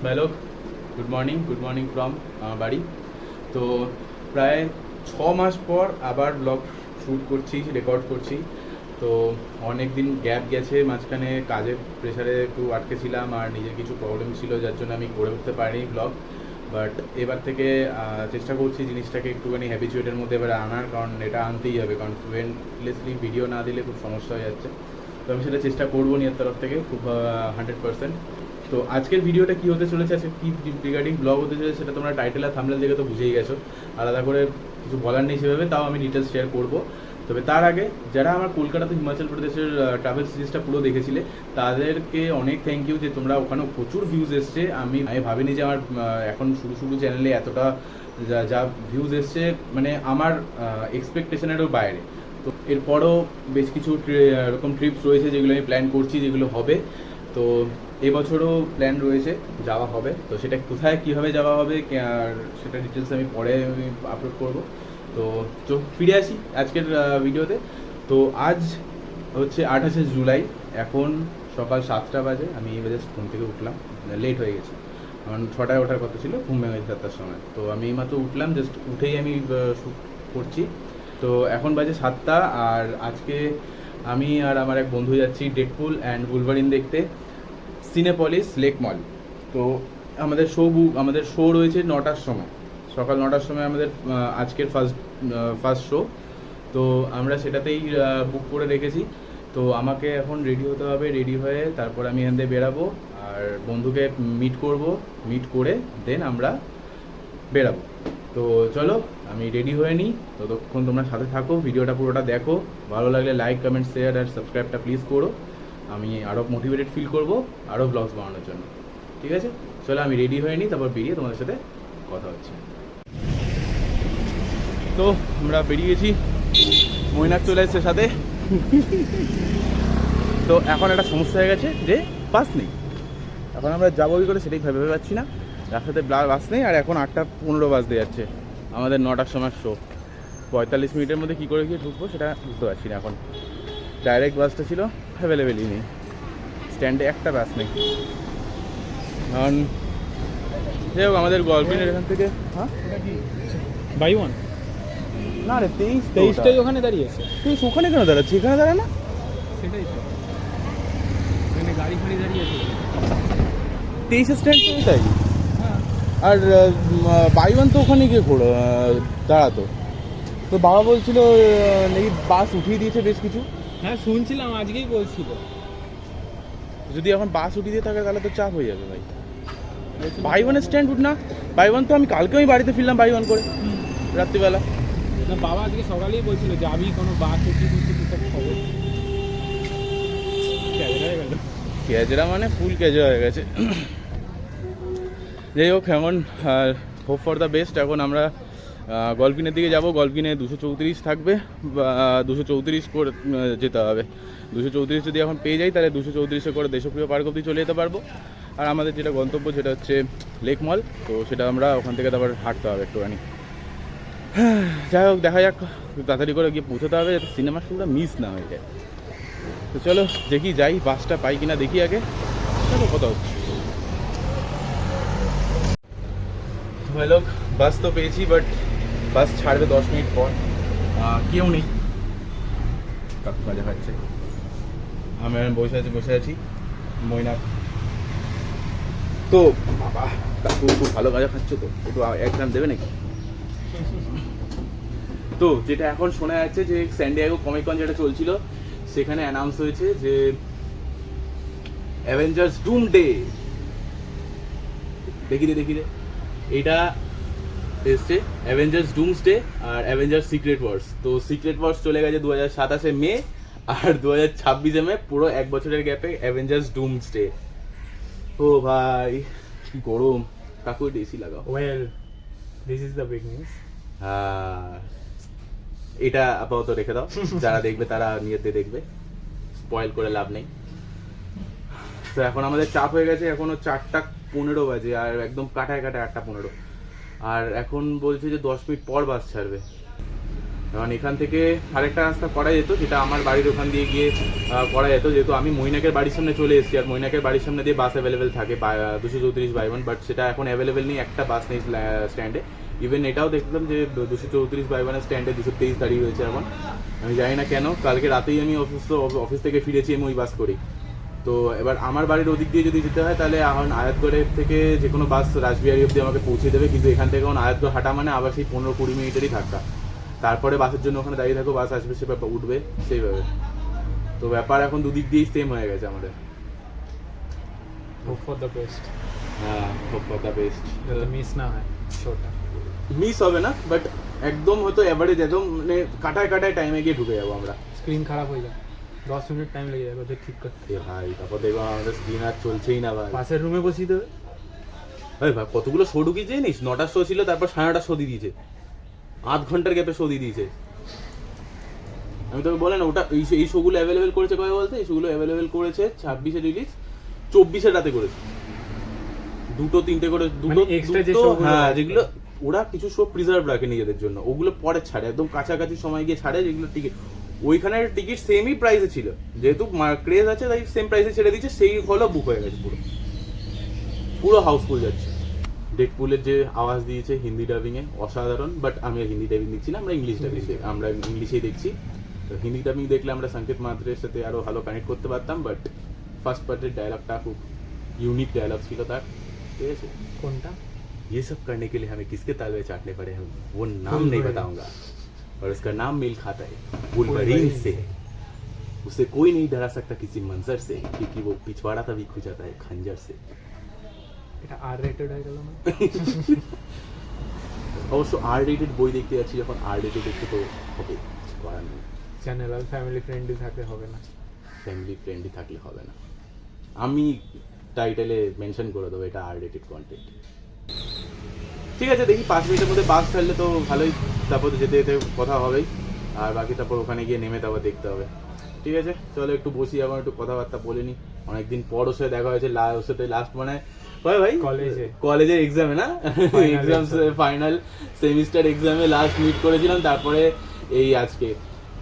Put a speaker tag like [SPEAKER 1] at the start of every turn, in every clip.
[SPEAKER 1] Hello, good morning from আমার বাড়ি। তো প্রায় 6 মাস পর আবার ব্লগ শ্যুট করছি, রেকর্ড করছি। তো অনেক দিন গ্যাপ গেছে, মাঝখানে কাজের প্রেশারে একটু আটকে ছিলাম আর নিজের কিছু প্রবলেম ছিল, যার জন্য আমি করে উঠতে পারিনি ব্লগ। বাট এবার থেকে চেষ্টা করছি জিনিসটাকে একটুখানি হ্যাবিচুয়েটের মধ্যে এবার আনার, কারণ এটা আনতেই হবে, কারণ ফ্লুয়েন্টলি ভিডিও না দিলে খুব সমস্যা হয়ে যাচ্ছে। তো আমি সেটা চেষ্টা করবো নিজের তরফ থেকে খুব 100%। তো আজকের ভিডিওটা কী হতে চলেছে, আজকে কী রিগার্ডিং ব্লগ হতে চলেছে সেটা তোমরা টাইটেল আর থাম্বনেল দেখে তো বুঝেই গেছো। আলাদা করে কিছু বলার নেই সেভাবে, তাও আমি ডিটেলস শেয়ার করবো। তবে তার আগে যারা আমার কলকাতা থেকে হিমাচল প্রদেশের ট্রাভেল সিরিজটা পুরো দেখেছিলে তাদেরকে অনেক থ্যাংক ইউ, যে তোমরা ওখানেও প্রচুর ভিউজ এসছে। আমি ভাবিনি যে আমার এখন শুরু চ্যানেলে এতটা যা ভিউজ এসছে, মানে আমার এক্সপেকটেশনেরও বাইরে। তো এরপরও বেশ কিছু এরকম ট্রিপস রয়েছে যেগুলো আমি প্ল্যান করছি, যেগুলো হবে। তো এবছরও প্ল্যান রয়েছে, যাওয়া হবে। তো সেটা কোথায় কীভাবে যাওয়া হবে আর সেটা ডিটেলস আমি পরে আপলোড করব। তো ফিরে আসি আজকের ভিডিওতে। তো আজ হচ্ছে 28শে জুলাই, এখন সকাল 7টা বাজে। আমি এই বাজে ঘুম থেকে উঠলাম, লেট হয়ে গেছে, আমার 6টায় ওঠার কথা ছিল, ঘুম ভেঙে গেছে 7টার সময়। তো আমি এইমাত্র উঠলাম, জাস্ট উঠেই আমি শ্যুট করছি। তো এখন বাজে 7টা, আর আজকে আমি আর আমার এক বন্ধু যাচ্ছি ডেডপুল অ্যান্ড উলভারিন দেখতে সিনেপলিস লেক মল। তো আমাদের শো রয়েছে 9টার সময়, সকাল 9টার সময় আমাদের আজকের ফার্স্ট শো। তো আমরা সেটাতেই বুক করে রেখেছি। তো আমাকে এখন রেডি হতে হবে, রেডি হয়ে তারপর আমি এখান থেকে বেরাবো আর বন্ধুকে মিট করে দেন আমরা বেরাবো। তো চলো আমি রেডি হয়ে নিই, ততক্ষণ তোমরা সাথে থাকো, ভিডিওটা পুরোটা দেখো। ভালো লাগলে লাইক, কমেন্ট, শেয়ার আর সাবস্ক্রাইবটা প্লিজ করো। আমি আরও মোটিভেটেড ফিল করবো আরও ব্লগস বানানোর জন্য। ঠিক আছে, চলো আমি রেডি হয়ে নিই, তারপর বেরিয়ে তোমাদের সাথে কথা হচ্ছে। তো আমরা বেরিয়েছি, মৈনাক চলে এসছে সাথে। তো এখন একটা সমস্যা হয়ে গেছে যে বাস নেই। এখন আমরা যাবো কী করে সেটাই ভেবে পাচ্ছি না। রাস্তাতে বাস নেই, আর এখন 8টা 15 বাজতে যাচ্ছে, আমাদের 9টার সময় শো। 45 মিনিটের মধ্যে কী করে গিয়ে ঢুকবো সেটা বুঝতে পারছি না। এখন ডাইরেক্ট বাসটা ছিল, অ্যাভেলেবেলই নেই, স্ট্যান্ডে একটা বাস নেই। কারণ যাই হোক আমাদের গল্পিনের এখান থেকে
[SPEAKER 2] বাই ওয়ান
[SPEAKER 1] না রে,
[SPEAKER 2] 23টাই ওখানে দাঁড়িয়েছে।
[SPEAKER 1] 23 ওখানে কেন দাঁড়াচ্ছি, এখানে দাঁড়ায় না?
[SPEAKER 2] সেটাই তো, এখানে গাড়ি ফাড়ি দাঁড়িয়েছে।
[SPEAKER 1] 23 স্ট্যান্ড তো এটাই।
[SPEAKER 2] হ্যাঁ,
[SPEAKER 1] আর বাই ওয়ান তো ওখানে গিয়ে দাঁড়াতো। তো বাবা বলছিল নাকি বাস উঠিয়ে দিয়েছে বেশ কিছু।
[SPEAKER 2] হ্যাঁ শুনছিলাম, আজকেই বলছিল।
[SPEAKER 1] যদি এখন বাস উঠিয়ে দিয়ে থাকে তাহলে তো চাপ হয়ে যাবে ভাই। বাই ওয়ানের স্ট্যান্ড উঠ না, বাই ওয়ান তো আমি কালকে বাড়িতে ফিরলাম বাই ওয়ান করে রাত্রিবেলা।
[SPEAKER 2] না, বাবা আজকে সকালেই বলছিল যাবি কোনো বাস উঠিয়ে দিচ্ছে কি সব খবর। ক্যাজরা হয়ে গেল,
[SPEAKER 1] ক্যাজরা মানে ফুল ক্যাজরা হয়ে গেছে। যাই হোক, এখন হোপ ফর দ্য বেস্ট। এখন আমরা গল্পিনের দিকে যাব। গল্পিনে 234 থাকবে, 234 করে যেতে হবে। 234 যদি এখন পেয়ে যাই তাহলে 234 করে দেশপ্রিয় পার্ক অবধি চলে যেতে পারবো। আর আমাদের যেটা গন্তব্য সেটা হচ্ছে লেক মল, তো সেটা আমরা ওখান থেকে তারপর হাঁটতে হবে একটুখানি। যাই হোক, দেখা যাক, তাড়াতাড়ি করে গিয়ে পৌঁছতে হবে যাতে সিনেমার শুরুটা মিস না হয়ে যায়। তো চলো দেখি, যাই বাসটা পাই কিনা দেখি আগে। চলো কথা হচ্ছে। হ্যালো, বাস তো পেয়েছি, বাট বাস ছাড়বে 10 মিনিট পর। কেউ নেই, কাকু কাজে খাচ্ছে, আমি বসে আছি মৈনাক। তো বাবা, কাকু খুব ভালো কাজে খাচ্ছ, তো একটু 1 গ্রাম দেবে নাকি? তো যেটা এখন শোনা যাচ্ছে যে স্যান ডিয়েগো কমিক-কন যেটা চলছিল সেখানে অ্যানাউন্স হয়েছে যে অ্যাভেঞ্জার্স ডুমসডে, দেখি দে এটা এসছে অ্যাভেঞ্জার্স ডুমসডে আর অ্যাভেঞ্জার্স সিক্রেট ওয়ার্স। তো সিক্রেট ওয়ার্স চলে গেছে 2027 মে, আর 2026 মে, পুরো 1 বছরের গ্যাপে অ্যাভেঞ্জার্স ডুমসডে। ও ভাই কি গরম, কাকু এসি লাগাও।
[SPEAKER 2] Well this is the big news.
[SPEAKER 1] এটা আপাতত রেখে দাও, যারা দেখবে তারা নিয়েতে দেখবে, স্পয়েল করে লাভ নেই। তো এখন আমাদের চাপ হয়ে গেছে, এখনো 4টা 15 বাজে, আর একদম কাটায় 8টা 15। আর এখন বলছে যে 10 মিনিট পর বাস ছাড়বে। এখন এখান থেকে আরেকটা রাস্তা করা যেত, যেটা আমার বাড়ির ওখান দিয়ে গিয়ে করা যেত, যেহেতু আমি মৈনাকের বাড়ির সামনে চলে এসেছি, আর মৈনাকের বাড়ির সামনে দিয়ে বাস অ্যাভেলেবেল থাকে 234/1, বাট সেটা এখন অ্যাভেলেবেল নেই, একটা বাস নেই স্ট্যান্ডে। ইভেন এটাও দেখলাম যে 234/1 স্ট্যান্ডে 223 দাঁড়িয়ে রয়েছে এখন। আমি জানি না কেন, কালকে রাতেই আমি অফিস থেকে ফিরেছি আমি ওই বাস করেই। তো এবার আমার বাড়ির ওদিক দিয়ে যদি যেতে হয় তাহলে এখন আয়াতগড়ের থেকে যে কোনো বাস রাসবিহারি অব্দি আমাকে পৌঁছে দেবে, কিন্তু এখান থেকে এখন আয়াতগড় হাঁটা মানে আবার সেই 15-20 মিনিটেরই ধাক্কা, তারপরে বাসের জন্য ওখানে দাঁড়িয়ে থাকো, বাস আসবে সে উঠবে সেইভাবে। তো ব্যাপার এখন দুদিক দিয়েই সেম হয়ে গেছে আমাদের।
[SPEAKER 2] Hope for the best.
[SPEAKER 1] হ্যাঁ, হোপ ফর দ্য বেস্ট,
[SPEAKER 2] যাতে মিস না হয় শোটা।
[SPEAKER 1] মিস হবে না, বাট একদম হয়তো অ্যাভারেজ একদম মানে কাটায় কাটায় টাইমে গিয়ে ঢুকে যাবো আমরা।
[SPEAKER 2] স্ক্রিন খারাপ হয়ে যায়, 10 মিনিট টাইম লেগে যাবে ওদের ঠিক করতে।
[SPEAKER 1] এ ভাই, তারপর দেখবো আমাদের স্ক্রিন আর চলছেই না ভাই।
[SPEAKER 2] পাশের রুমে বসিয়ে দেবে।
[SPEAKER 1] ভাই কতগুলো শো ঢুকিয়েছে জানিস? 9টার শো ছিল, তারপর 9:30 শো দিয়ে দিয়েছে, 8 ঘন্টার গ্যাপে শো দিয়ে দিয়েছে। আমি তোকে বলে না, ওটা এই শোগুলো অ্যাভেলেবেল করেছে কবে বলতে? এই শোগুলো অ্যাভেলেবেল করেছে 26-এ রিলিজ, 24-এর রাতে করেছে, 2-3টে করে দুটো
[SPEAKER 2] extra যে
[SPEAKER 1] দুটো,
[SPEAKER 2] showগুলো
[SPEAKER 1] হ্যাঁ,
[SPEAKER 2] আছে।
[SPEAKER 1] যেগুলো ওরা কিছু শো প্রিজার্ভ রাখে নিজেদের জন্য, ওগুলো পরে ছাড়ে, একদম কাছাকাছি সময় গিয়ে ছাড়ে, যেগুলো টিকিট ওইখানের টিকিট সেমই প্রাইসে ছিল, যেহেতু ক্রেজ আছে তাই সেম প্রাইসে ছেড়ে দিচ্ছে, সেই হলও বুক হয়ে গেছে, পুরো পুরো হাউসফুল যাচ্ছে। ডেডপুলের যে আওয়াজ দিয়েছে হিন্দি ডাবিংয়ে অসাধারণ, বাট আমি আর হিন্দি ডাবিং দেখছি না, আমরা ইংলিশ ডাবিং আমরা ইংলিশেই দেখছি। তো হিন্দি ডাবিং দেখলে আমরা সংকেত মাত্রের সাথে আরো ভালো কানেক্ট করতে পারতাম, বাট ফার্স্ট পার্টের ডায়লগটা খুব ইউনিক ডায়লগ ছিল তার, ঠিক আছে?
[SPEAKER 2] কোনটা?
[SPEAKER 1] ये सब करने के लिए हमें किसके तालवे चाटने पड़े हैं वो नाम नहीं बताऊंगा, और उसका नाम मेल खाता है वुल्वरीन से। उसे कोई नहीं डरा सकता किसी मंजर से, क्योंकि वो पिछवाड़ा तभी खो जाता है खंजर से।
[SPEAKER 2] এটা আর রেটেড হয়ে গেল না?
[SPEAKER 1] অবশ্য আর রেটেড বই দেখতে যাচ্ছি, যখন আর রেটেড দেখতে তো হবে, কিছু করার নেই।
[SPEAKER 2] চ্যানেল আর ফ্যামিলি ফ্রেন্ডলি থাকলে হবে না।
[SPEAKER 1] ফ্যামিলি ফ্রেন্ডলি থাকলে হবে না, আমি টাইটেলে মেনশন করে দেবো এটা আর রেটেড কন্টেন্ট। ঠিক আছে, দেখি 5 মিনিটের মধ্যে বাস ছাড়লে তো ভালোই, তারপর তো যেতে যেতে কথা হবেই, আর বাকি তারপর ওখানে গিয়ে নেমে তারপর দেখতে হবে। ঠিক আছে, চলো একটু বসি, এখন একটু কথাবার্তা বলে নি, অনেকদিন পর ওর সাথে দেখা হয়েছে, ওর সাথে লাস্ট মানে ভাই কলেজের এক্সামে না, এক্সাম ফাইনাল সেমিস্টার এক্সামে লাস্ট মিট করেছিলাম, তারপরে এই আজকে।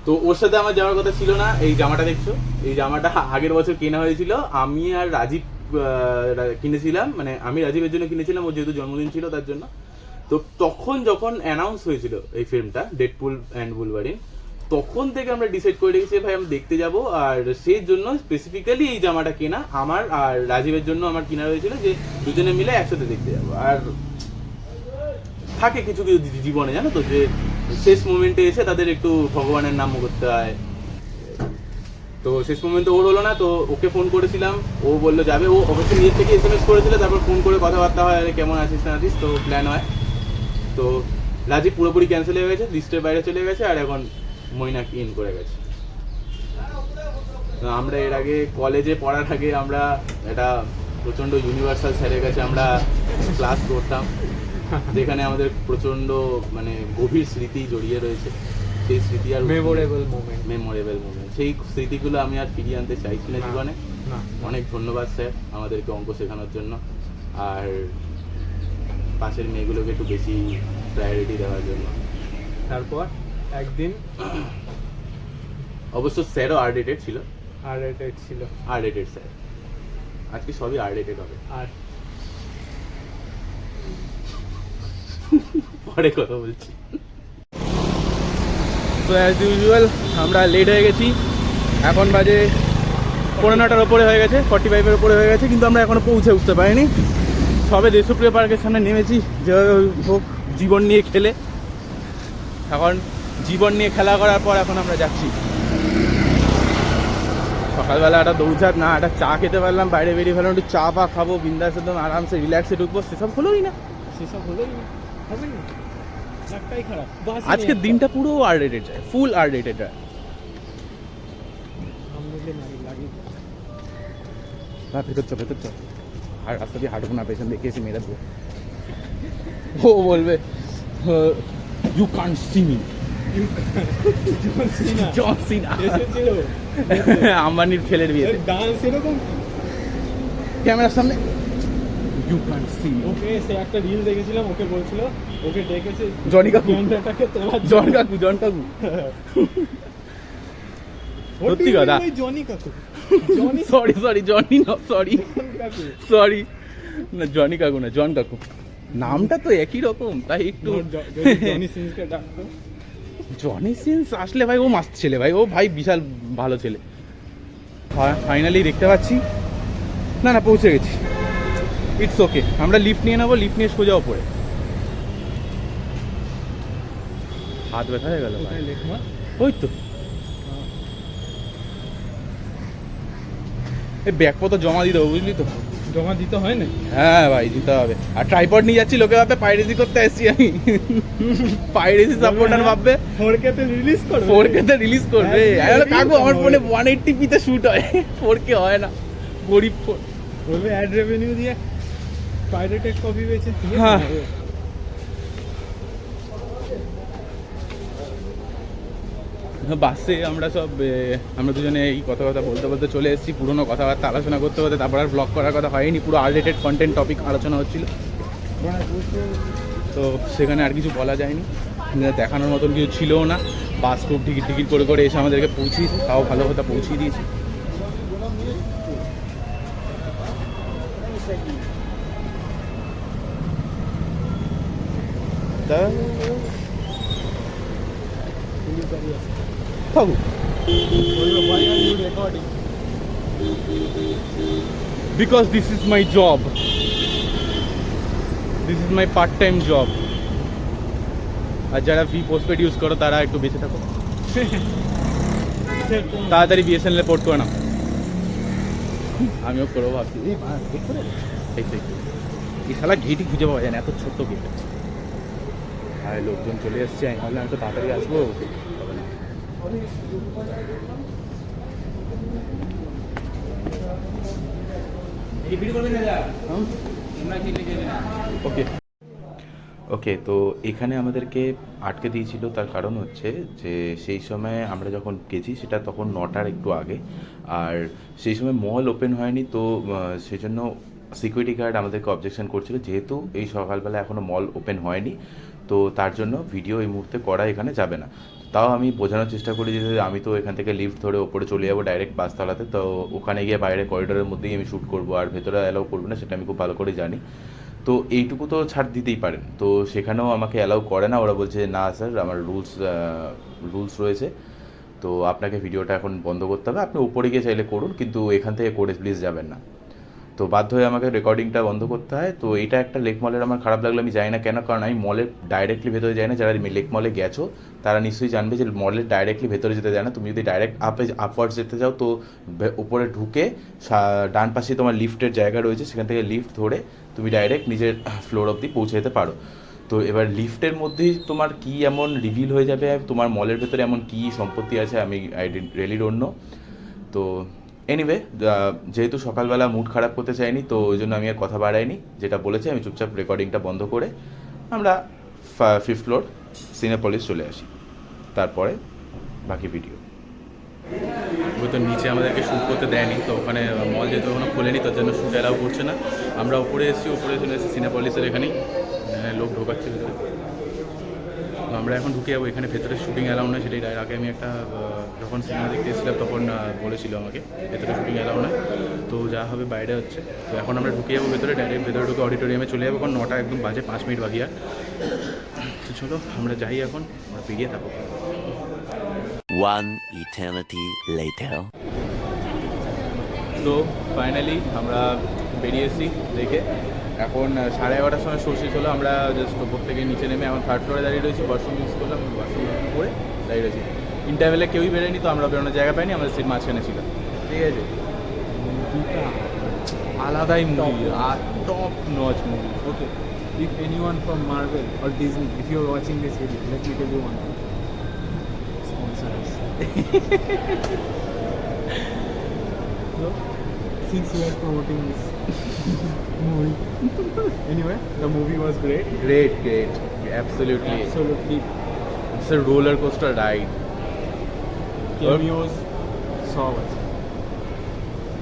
[SPEAKER 1] তো ওর সাথে আমার যাওয়ার কথা ছিল না। এই জামাটা দেখছো, এই জামাটা আগের বছর কেনা হয়েছিল, আমি আর রাজীব কিনেছিলাম, মানে আমি রাজীবের জন্য কিনেছিলাম, ওর যেহেতু জন্মদিন ছিল তার জন্য। তো তখন যখন অ্যানাউন্স হয়েছিল এই ফিল্মটা ডেডপুল অ্যান্ড বুলভারিন, তখন থেকে আমরা ডিসাইড করে রেখেছি ভাই আমি দেখতে যাব, আর সেই জন্য স্পেসিফিক্যালি এই জামাটা কেনা আমার আর রাজীবের জন্য আমার কেনা হয়েছিল, যে দুজনে মিলে একসাথে দেখতে যাব। আর থাকে কিছু কিছু জীবনে জানো তো, যে শেষ মোমেন্টে এসে তাদের একটু ভগবানের নাম করতে হয়। তো শেষ মোমেন্টে ওর হলো না, তো ওকে ফোন করেছিলাম, ও বললো যাবে, ও অবশ্যই নিজের থেকে SMS করেছিল, তারপর ফোন করে কথাবার্তা হয়, আরে কেমন আছিস না আছিস, তো প্ল্যান হয়। তো রাজীব পুরোপুরি ক্যান্সেল হয়ে গেছে, লিস্টের বাইরে চলে গেছে, আর এখন মৈনাক ইন করে গেছে। আমরা এর আগে কলেজে পড়ার আগে আমরা একটা প্রচণ্ড ইউনিভার্সাল স্যারের কাছে আমরা ক্লাস করতাম, যেখানে আমাদের প্রচণ্ড মানে গভীর স্মৃতি জড়িয়ে রয়েছে। সেই স্মৃতি আর
[SPEAKER 2] মেমোরেবল
[SPEAKER 1] মোমেন্ট, সেই স্মৃতিগুলো আমি আর ফিরিয়ে আনতে চাইছি না জীবনে। অনেক ধন্যবাদ স্যার আমাদেরকে অঙ্ক শেখানোর জন্য, আর পাশের মেয়েগুলোকে একটু বেশি প্রায়োরিটি দেওয়ার জন্য।
[SPEAKER 2] তারপর একদিন
[SPEAKER 1] অবশ্য স্যারও আর রেটেড ছিল,
[SPEAKER 2] আর রেটেড
[SPEAKER 1] স্যার, আজকে সবই আর রেটেড হবে।
[SPEAKER 2] আর
[SPEAKER 1] পরে কথা বলছি। তো অ্যাজ ইউজুয়াল আমরা লেট হয়ে গেছি, এখন বাজে 9:15 ওপরে হয়ে গেছে, 45-এর ওপরে হয়ে গেছে, কিন্তু আমরা এখনো পৌঁছে উঠতে পারিনি। সবে দেশপ্রিয় পার্কের সামনে নেমেছি, যেভাবে হোক জীবন নিয়ে খেলে। এখন জীবন নিয়ে খেলা করার পর এখন আমরা যাচ্ছি। সকালবেলা একটা দৌড়ঝাঁপ না, একটা চা খেতে পারলাম, বাইরে বেরিয়ে ফেলাম, একটু চা পা খাবো, বিন্দাস একদম আরামসে রিল্যাক্সে ঢুকবো, সেসব হলোই না। আজকের দিনটা পুরো আর রেটেড যায়, ফুল আর রেটেড যায়। ভেতর চ, আর রাস্তা দিয়ে হাঁটবো না, পেছন দেখে এসে মেরে দেবো। ও বলবে ইউ কান্ট সি মি, জন সিনা আম্বানির ছেলের বিয়েতে ক্যামেরার সামনে ইউ ক্যান সি।
[SPEAKER 2] ওকে সে একটা রিল দেখেছিলাম, ওকে বলছিল, ওকে ডেকেছে
[SPEAKER 1] জনি কাকু।
[SPEAKER 2] ক্যামেরাটাকে তোলার
[SPEAKER 1] জন কাকু, জন কাকু। সত্যি কথা।
[SPEAKER 2] জনি কাকু,
[SPEAKER 1] সরি সরি, জনি না, সরি
[SPEAKER 2] কাকু
[SPEAKER 1] সরি, না জনি কাকু না, জন কাকু। নামটা তো একই রকম, তাই একটু।
[SPEAKER 2] জনি সিনসকে ডাকতো।
[SPEAKER 1] জনি সিন্স আসলে ভাই ও মাস্ত ছেলে ভাই, ও ভাই বিশাল ভালো ছেলে। ফাইনালি দেখতে পাচ্ছি, না না পৌঁছে গেছি, ইটস ওকে। আমরা লিফট নিয়ে নেবো, লিফট নিয়ে সোজা ওপরে। হাত ব্যথা হয়ে গেল ভাই।
[SPEAKER 2] লেখমা
[SPEAKER 1] ওই তো এই ব্যাগপত্র জমা দিয়ে দেবো, বুঝলি তো।
[SPEAKER 2] জমা দিতে হয় না?
[SPEAKER 1] হ্যাঁ ভাই দিতে হবে। আর ট্রাইপড নিয়ে যাচ্ছি, লোকে ভাববে পাইরেসি করতে আসছি আমি। পাইরেসি সাপোর্টার ভাববে,
[SPEAKER 2] 4K তে রিলিজ করবে,
[SPEAKER 1] 4K তে রিলিজ করবে।
[SPEAKER 2] হ্যাঁ,
[SPEAKER 1] আমি বললাম, কাকু আমার ফোনে
[SPEAKER 2] হবে।
[SPEAKER 1] 180p তে শুট হয়, 4K হয় না, গরিব ফোন।
[SPEAKER 2] বলবে অ্যাড রেভিনিউ দিয়ে পাইরেটেড কপি বেচে।
[SPEAKER 1] হ্যাঁ। বাসে আমরা সব আমরা দুজনে এই কথা বলতে বলতে চলে এসেছি, পুরোনো কথাবার্তা আলোচনা করতে করতে। তারপর আর ব্লগ করার কথা হয়নি, পুরো আনরিলেটেড কন্টেন্ট টপিক আলোচনা হচ্ছিল। তো সেখানে আর কিছু বলা যায়নি, দেখানোর মতন কিছু ছিলও না। বাস খুব টিকিট টিকিট করে করে এসে আমাদেরকে পৌঁছিয়েছে, তাও ভালো কথা পৌঁছিয়ে দিয়েছে। তা থাকুক।
[SPEAKER 2] বলবে why are you recording?
[SPEAKER 1] Because this is my job. This is my part-time job. আর যারা ফ্রি পোস্টপেড ইউজ করো তারা একটু বেঁচে থাকো, তাড়াতাড়ি বিএসএনএল পোর্ট করে নাও। আমিও করবো ভাবছি। এই শালা গেটই খুঁজে পাওয়া যায় না, এত ছোট্ট গেট। আর লোকজন চলে এসছে, আমি ভাবলাম এত তাড়াতাড়ি আসবো। ওকে ওকে, তো এখানে আমাদেরকে আটকে দিয়েছিল, তার কারণ হচ্ছে যে সেই সময় আমরা যখন গেছি সেটা তখন 9টার একটু আগে, আর সেই সময় মল ওপেন হয়নি। তো সেই জন্য সিকিউরিটি গার্ড আমাদেরকে অবজেকশন করছিল, যেহেতু এই সকালবেলা এখনও মল ওপেন হয়নি, তো তার জন্য ভিডিও এই মুহূর্তে করা এখানে যাবে না। তাও আমি বোঝানোর চেষ্টা করি যে আমি তো এখান থেকে লিফট ধরে ওপরে চলে যাবো ডাইরেক্ট বাসতলাতে, তো ওখানে গিয়ে বাইরে করিডোরের মধ্যেই আমি শ্যুট করবো, আর ভেতরে অ্যালাউ করবো না, সেটা আমি খুব ভালো করে জানি। তো এইটুকু তো ছাড় দিতেই পারেন, তো সেখানেও আমাকে অ্যালাউ করে না। ওরা বলছে না স্যার, আমার রুলস রয়েছে, তো আপনাকে ভিডিওটা এখন বন্ধ করতে হবে। আপনি উপরে গিয়ে চাইলে করুন, কিন্তু এখান থেকে করে প্লিজ যাবেন না। তো বাধ্য হয়ে আমাকে রেকর্ডিংটা বন্ধ করতে হয়। তো এটা একটা লেক মলের আমার খারাপ লাগলো, আমি যাই না কেন, কারণ আমি মলের ডাইরেক্টলি ভেতরে যাই না। যারা লেক মলে গেছো তারা নিশ্চয়ই জানবে যে মলের ডাইরেক্টলি ভেতরে যেতে যায় না। তুমি যদি ডাইরেক্ট আপওয়ার্ডস যেতে চাও, তো উপরে ঢুকে ডান পাশে তোমার লিফটের জায়গা রয়েছে, সেখান থেকে লিফট ধরে তুমি ডাইরেক্ট নিজের ফ্লোর অবধি পৌঁছে যেতে পারো। তো এবার লিফটের মধ্যেই তোমার কী এমন রিভিল হয়ে যাবে, তোমার মলের ভেতরে এমন কী সম্পত্তি আছে, আমি রিয়েলি ডোন্ট নো। তো এনিওয়ে, যেহেতু সকালবেলা মুড খারাপ করতে চাইনি, তো ওই জন্য আমি আর কথা বাড়াইনি। যেটা বলেছি, আমি চুপচাপ রেকর্ডিংটা বন্ধ করে আমরা 5th ফ্লোর সিনেপলিস চলে আসি। তারপরে বাকি ভিডিও। ওই তো নিচে আমাদেরকে শ্যুট করতে দেয়নি, তো ওখানে মল যেহেতু ওখানে খোলেনি, তার জন্য শ্যুট অ্যালাউ করছে না। আমরা উপরে এসেছি, উপরে চলে এসেছি সিনেপলিসের এখানেই, লোক ঢোকাচ্ছে ভেতরে। তো আমরা এখন ঢুকে যাবো, এখানে ভেতরে শুটিং অ্যালাউ নয়। সেটাই আগে আমি একটা যখন সিনেমা দেখতে এসেছিলাম তখন বলেছিল আমাকে ভেতরে শুটিং অ্যালাউ নয়। তো যা হবে বাইরে হচ্ছে। তো এখন আমরা ঢুকে যাবো ভেতরে, ডাইরেক্ট ভেতরে ঢুকে অডিটোরিয়ামে চলে যাবো, কারণ 9টা একদম বাজে, 5 মিনিট বাকি। আর তো চলো আমরা যাই, এখন আমরা বেরিয়ে থাকবো।
[SPEAKER 3] One eternity later.
[SPEAKER 1] তো ফাইনালি আমরা বেরিয়ে এসেছি দেখে। এখন 11:30টার সময় শো শেষ হলো। আমরা জাস্ট ওপর থেকে নিচে নেমে এখন 3rd ফ্লোরে দাঁড়িয়ে রয়েছি, ওয়াশরুম ইউজ করলাম, ওয়াশরুম করে দাঁড়িয়ে রয়েছি। ইন্টারভেলে কেউই বেরোয়নি, তো আমরা বেরোনোর জায়গা পাইনি, আমাদের সিট মাঝখানে ছিল। ঠিক আছে, আলাদাই মুভি, আর top notch movie.
[SPEAKER 2] Okay, if anyone from Marvel or Disney, if you're watching this video, let me tell you one thing. Sponsor us. So, since we are promoting this movie. Anyway, the movie was great.
[SPEAKER 1] Great, absolutely.
[SPEAKER 2] Absolutely.
[SPEAKER 1] It's a roller coaster ride.
[SPEAKER 2] Cameos, saw it.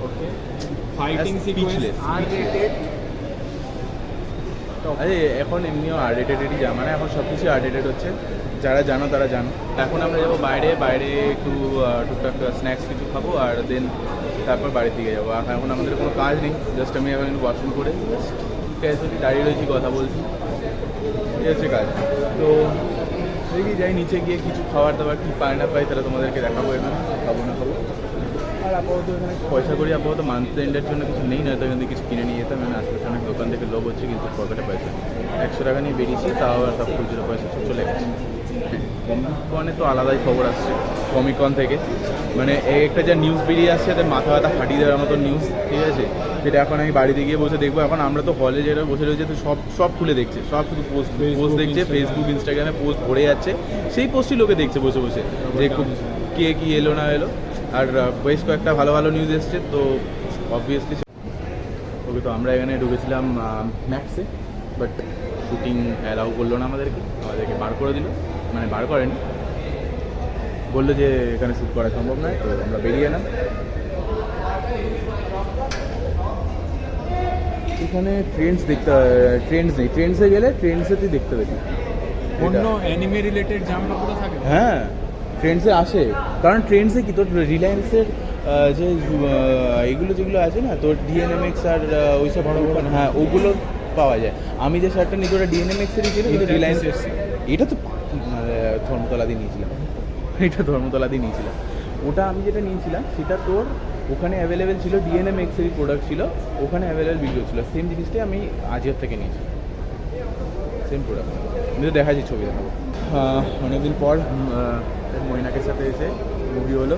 [SPEAKER 2] Okay. Fighting
[SPEAKER 1] That's
[SPEAKER 2] sequence
[SPEAKER 1] speechless,
[SPEAKER 2] R-rated.
[SPEAKER 1] আরে এখন এমনিও R-rated জামানা, এখন সব কিছু R-rated হচ্ছে, যারা জানো তারা জানো। এখন আমরা যাবো বাইরে একটু টুকটাক স্ন্যাক্স কিছু খাবো, আর দেন তারপর বাড়ির দিকে যাবো। আর এখন আমাদের কোনো কাজ নেই, জাস্ট আমি এখন ওয়াশরুম করে জাস্ট ক্যাজুয়ালি দাঁড়িয়ে রয়েছি, কথা বলছি, এই হচ্ছে কাজ। তো দেখি যাই নিচে গিয়ে কিছু খাবার দাবার কি পায় না পাই তাহলে তোমাদেরকে দেখাবো, এখানে খাবো না খাবো। আর আপাতত এখানে পয়সা করি আপাতত মান্থ এন্ডের জন্য কিছু নেই, না তো কিন্তু কিছু কিনে নিয়ে যেতাম। আমি আশেপাশে অনেক দোকান থেকে লোভ হচ্ছে, কিন্তু পকেটে পয়সা নেই। 100 টাকা নিয়ে বেরিয়েছি, তাও আর সব খুচরো পয়সা সব চলে গেছে। কমিকনে তো আলাদাই খবর আসছে কমিকন থেকে, মানে একটা যা নিউজ বেরিয়ে আসছে তাদের মাথা ব্যথা ফাটিয়ে দেওয়ার মতো নিউজ, ঠিক আছে? যেটা এখন আমি বাড়িতে গিয়ে বসে দেখবো। এখন আমরা তো হলে যেটা বসে রয়েছে তো সব খুলে দেখছে, সব শুধু পোস্ট দেখছে, ফেসবুক ইনস্টাগ্রামে পোস্ট ভরে যাচ্ছে, সেই পোস্টই লোকে দেখছে বসে বসে, যে কে কি এলো না এলো। আর বেশ কয়েকটা ভালো ভালো নিউজ এসছে, তো অবভিয়াসলি ওকে। তো আমরা এখানে ঢুকেছিলাম ম্যাক্সে, বাট শুটিং অ্যালাউ করলো না আমাদেরকে বার করে দিল, মানে বার করেনি, বললো যে এখানে শ্যুট করা সম্ভব নয়। তো আমরা বেরিয়ে এলাম। এখানে ট্রেন্ডস নেই, ট্রেন্ডসে গেলে ট্রেন্ডসেতেই দেখতে পেতি।
[SPEAKER 2] অন্য অ্যানিমে রিলেটেড জামা কাপড় থাকে?
[SPEAKER 1] হ্যাঁ, ট্রেন্ডসে আসে, কারণ ট্রেন্ডসে কি তোর রিলায়েন্সের যে এগুলো যেগুলো আছে না, তোর ডিএনএমএক্স আর ওইসব বড় বড়, হ্যাঁ ওগুলো পাওয়া যায়। আমি যে শার্টটা নিয়েছি ওটা ডিএনএমএক্সেরই ছিল, কিন্তু রিলায়েন্স এটা তো ধর্মতলা দিয়ে নিয়েছিলাম। ওটা আমি যেটা নিয়েছিলাম সেটা তোর ওখানে অ্যাভেলেবেল ছিল, ডিএনএমএক্সেরই প্রোডাক্ট ছিল, ওখানে অ্যাভেলেবেল ভিডিও ছিল। সেম জিনিসটাই আমি আজিওর থেকে নিয়েছি, সেম প্রোডাক্ট। কিন্তু দেখাচ্ছি, ছবি দেখাবো। অনেকদিন পর মৈনাকের সাথে এসে মুভি হলো।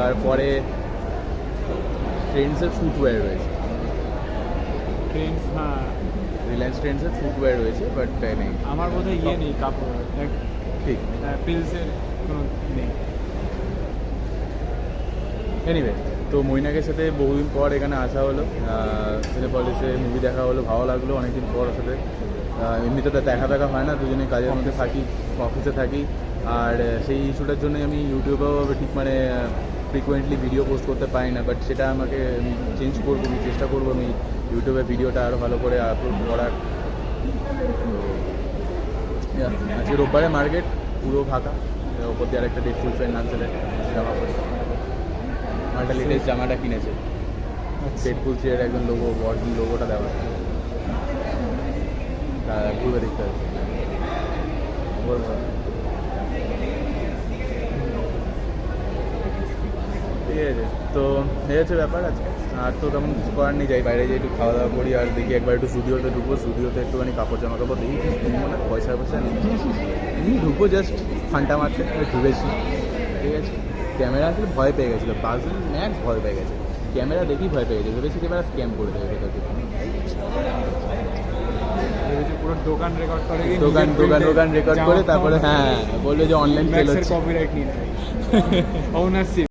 [SPEAKER 1] আর পরে ট্রেন্ডসের ফুটওয়্যার রয়েছে,
[SPEAKER 2] ট্রেন্ডস, হ্যাঁ
[SPEAKER 1] রিলায়েন্স ট্রেন্ডসের ফুটওয়্যার রয়েছে, বাট নেই
[SPEAKER 2] আমার বোধহয় ইয়ে নেই কাপড়,
[SPEAKER 1] ঠিক।
[SPEAKER 2] পিলসের কোনো নেই।
[SPEAKER 1] এনিওয়ে, তো মৈনাকের সাথে বহুদিন পর এখানে আসা হলো, সিনেপলিসে মুভি দেখা হলো, ভালো লাগলো অনেকদিন পর। ওর সাথে এমনিতে তো দেখা হয় না, দুজনে কাজের মধ্যে থাকি, অফিসে থাকি। আর সেই ইস্যুটার জন্যই আমি ইউটিউবেও ঠিক মানে ফ্রিকুয়েন্টলি ভিডিও পোস্ট করতে পারি না, বাট সেটা আমাকে চেঞ্জ করবো, আমি চেষ্টা করবো আমি ইউটিউবে ভিডিওটা আরও ভালো করে আপলোড করার। তো আজকে রোববারে মার্কেট পুরো ফাঁকা, ওপর দিয়ে আরেকটা ডেটফুল ফ্রেন্ড নামছে জামা পরে, মালটা লেটেস্ট জামাটা কিনেছে, ডেটফুল ফ্রেন্ডের একজন লোগোটা দেওয়া, ঘুরে দেখতে হবে। ঠিক আছে, তো এই হচ্ছে ব্যাপার আজকে। আর তো তেমন কিছু করার নেই, যাই বাইরে যাই একটু খাওয়া দাওয়া করি, আর দেখি একবার একটু স্টুডিওতে ঢুকবো, স্টুডিওতে একটুখানি জামা কাপড় দেখি, মানে পয়সা নেই, এমনি ঢুকবো জাস্ট ফান্টা মারতে, ঢুকেছি। ঠিক আছে, ক্যামেরা আসলে ভয় পেয়ে গেছিলো, বাজল ম্যাক্স ভয় পেয়ে গেছে, ক্যামেরা দেখেই ভয় পেয়ে গেছে, ভেবেছি ক্যামেরা স্ক্যাম করে দেবে ভেতর
[SPEAKER 2] পুরো দোকান রেকর্ড করে,
[SPEAKER 1] দোকান রেকর্ড করে তারপরে হ্যাঁ বললো যে অনলাইন সেল হচ্ছে,
[SPEAKER 2] কপিরাইট নিয়ে নেবে ওনারশিপ।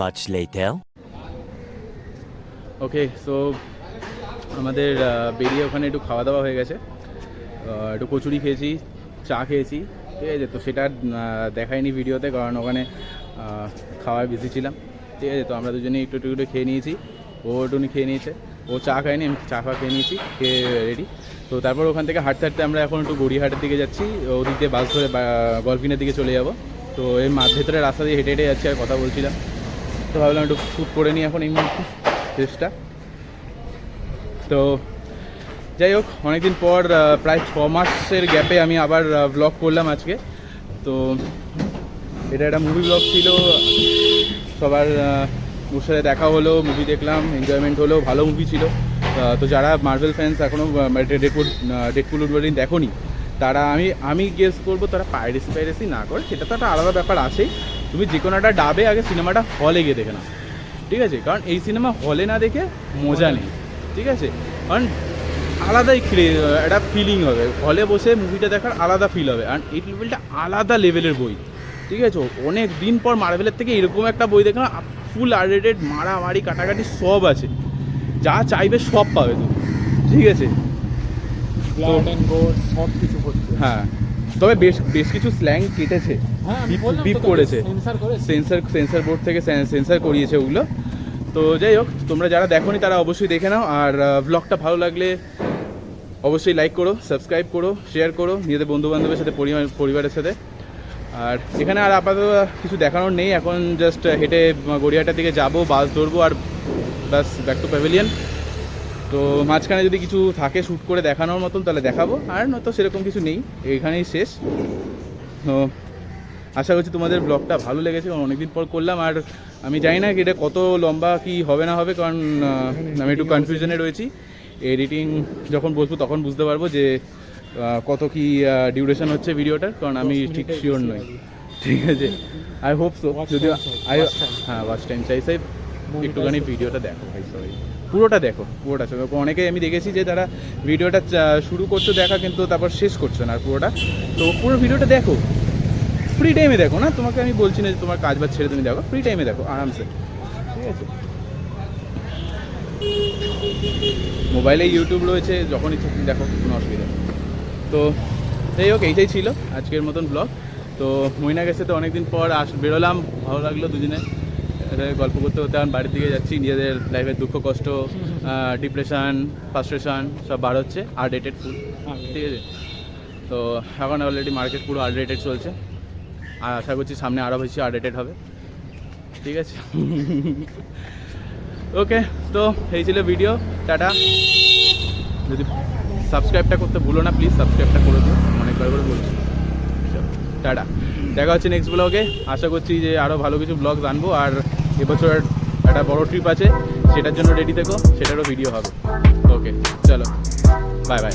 [SPEAKER 3] Much later.
[SPEAKER 1] ওকে, সো আমাদের বেরিয়ে ওখানে একটু খাওয়া দাওয়া হয়ে গেছে, একটু কচুরি খেয়েছি, চা খেয়েছি, ঠিক আছে? তো সেটা দেখাইনি ভিডিওতে, কারণ ওখানে খাওয়ায় বিজি ছিলাম, ঠিক আছে? তো আমরা দুজনেই একটু খেয়ে নিয়েছি, ও একটুখানি খেয়ে নিয়েছে, ও চা খায়নি, আমি চা খেয়ে নিয়েছি, খেয়ে রেডি। তো তারপর ওখান থেকে হাঁটতে হাঁটতে আমরা এখন একটু গড়িয়াহাটের দিকে যাচ্ছি, ওদিক দিয়ে বাস ধরে গলফিনের দিকে চলে যাব। তো এই ভেতরে রাস্তা দিয়ে হেঁটে যাচ্ছি আর কথা বলছিলাম, তো ভাবলাম একটু শ্যুট করে নিই এখন এই মুহূর্তে চেষ্টা। তো যাই হোক, অনেকদিন পর প্রায় 6 মাসের গ্যাপে আমি আবার ব্লগ করলাম আজকে। তো এটা একটা মুভি ব্লগ ছিল, সবার ওর সাথে দেখা হলো, মুভি দেখলাম, এনজয়মেন্ট হলো, ভালো মুভি ছিল। তো যারা মার্ভেল ফ্যান্স এখনও ডেডপুল উডওয়ার্ল্ড দেখোনি, তারা আমি গেস করবো তারা পাইরেসি না করে, সেটা তো একটা আলাদা ব্যাপার আছেই। তুমি যে কোনো একটা ডাবে আগে সিনেমাটা হলে গিয়ে দেখে নাও, ঠিক আছে? কারণ এই সিনেমা হলে না দেখে মজা নেই, ঠিক আছে? কারণ আলাদাই একটা ফিলিং হবে, হলে বসে মুভিটা দেখার আলাদা ফিল হবে। আর এই লেভেলটা আলাদা লেভেলের বই, ঠিক আছে? অনেক দিন পর মার্ভেলের থেকে এরকম একটা বই দেখলাম, ফুল R-rated, মারামারি কাটাকাটি সব আছে, যা চাইবে সব পাবে তুমি, ঠিক আছে?
[SPEAKER 2] সব কিছু করছে,
[SPEAKER 1] হ্যাঁ, তবে বেশ কিছু স্ল্যাং কেটেছে, বিপ করেছে, সেন্সার বোর্ড থেকে সেন্সার করিয়েছে ওগুলো। তো যাই হোক, তোমরা যারা দেখোনি তারা অবশ্যই দেখে নাও। আর ব্লগটা ভালো লাগলে অবশ্যই লাইক করো, সাবস্ক্রাইব করো, শেয়ার করো নিজেদের বন্ধুবান্ধবের সাথে, পরিবারের সাথে। আর এখানে আর আপাতত কিছু দেখানোর নেই, এখন জাস্ট হেঁটে গড়িয়াহাটার দিকে যাবো, বাস ধরবো আর ব্যাস ব্যাক টু প্যাভিলিয়ন। তো মাঝখানে যদি কিছু থাকে শ্যুট করে দেখানোর মতন তাহলে দেখাবো, আর নয়তো সেরকম কিছু নেই, এইখানেই শেষ। তো আশা করছি তোমাদের ব্লগটা ভালো লেগেছে, অনেকদিন পর করলাম। আর আমি জানি না কি এটা কত লম্বা কি হবে না হবে, কারণ আমি একটু কনফিউশনে রয়েছি। এডিটিং যখন বসবো তখন বুঝতে পারবো যে কত কি ডিউরেশন হচ্ছে ভিডিওটার, কারণ আমি ঠিক শিওর নই। ঠিক আছে, আই হোপ সো। যদিও হ্যাঁ, ওয়াচ টাইম চাইছে, একটুখানি ভিডিওটা দেখো ভাই, সরি পুরোটা দেখো, পুরোটা। অনেকে আমি দেখেছি যে তারা ভিডিওটা শুরু করছো দেখা, কিন্তু তারপর শেষ করছো না পুরোটা। তো পুরো ভিডিওটা দেখো, ফ্রি টাইমে দেখো না, তোমাকে আমি বলছি না যে তোমার কাজ বাজ ছেড়ে তুমি দেখো, ফ্রি টাইমে দেখো আরামসে, ঠিক আছে। মোবাইলে ইউটিউব রয়েছে, যখন ইচ্ছে দেখো, কোনো অসুবিধা নেই। তো যাই হোক, এইটাই ছিল আজকের মতন ব্লগ। তো মইনা গেছে, তো অনেকদিন পর বেরোলাম, ভালো লাগলো দুজনে গল্প করতে করতে। এখন বাড়ির দিকে যাচ্ছি, নিজেদের লাইফের দুঃখ কষ্ট, ডিপ্রেশন, ফ্রাস্ট্রেশন সব বার হচ্ছে, আরডেটেড ফুল, ঠিক আছে। তো এখন অলরেডি মার্কেট পুরো আরডেটেড চলছে, আর আশা করছি সামনে আরও বেশি আরডেটেড হবে, ঠিক আছে। ওকে, তো এই ছিল ভিডিও, টাটা। যদি সাবস্ক্রাইবটা করতে ভুলো না প্লিজ, সাবস্ক্রাইবটা করে দিও, অনেকবার করে বলছি। টাটা, দেখা হচ্ছে নেক্সট ব্লগে। আশা করছি যে আরও ভালো কিছু ব্লগ আনবো, আর এবছর একটা বড় ট্রিপ আছে, সেটার জন্য রেডি থেকো, সেটারও ভিডিও হবে। ওকে, চলো, বাই বাই।